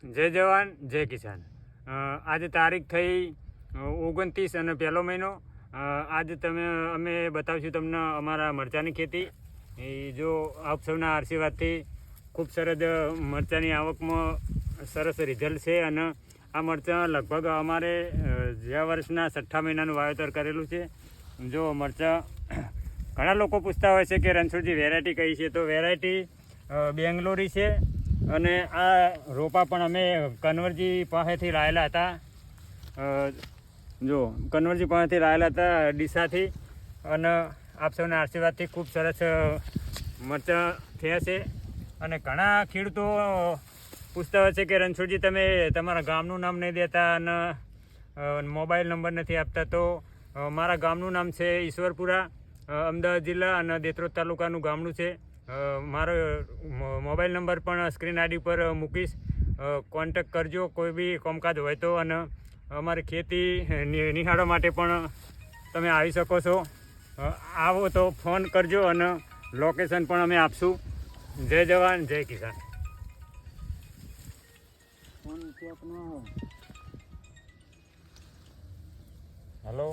જય જવાન જય કિસાન। આજે તારીખ થઈ 29 અને પહેલો મહિનો। આજે અમે બતાવશું તમને અમારા મરચાંની ખેતી। જો આપ સૌના આશીર્વાદથી ખૂબ સરસ મરચાંની આવકમાં સરસ રિઝલ્ટ છે અને આ મરચાં લગભગ અમારે ગયા વર્ષના 6 મહિનાનું વાવેતર કરેલું છે। જો મરચાં ઘણા લોકો પૂછતા હોય છે કે રણછોડજી વેરાયટી કઈ છે, તો વેરાયટી બેંગ્લોરી છે અને આ રોપા પણ અમે કન્વરજી પાસેથી લાવેલા હતા। જો કન્વરજી પાસેથી લાવેલા હતા ડીસાથી, અને આપ સૌના આશીર્વાદથી ખૂબ સરસ મરચાં થયા છે। અને ઘણા ખેડૂતો પૂછતા હોય છે કે રણછોડજી તમે તમારા ગામનું નામ નહીં દેતા અને મોબાઈલ નંબર નથી આપતા, તો મારા ગામનું નામ છે ઈશ્વરપુરા, અમદાવાદ જિલ્લા અને દેત્રોદ તાલુકાનું ગામનું છે। મારો મોબાઈલ નંબર પણ સ્ક્રીન આઈડી પર મૂકીશ, કોન્ટેક કરજો કોઈ બી કામકાજ હોય તો। અને અમારી ખેતી નિહાળવા માટે પણ તમે આવી શકો છો। આવો તો ફોન કરજો અને લોકેશન પણ અમે આપશું। જય જવાન જય કિસાન। હેલો।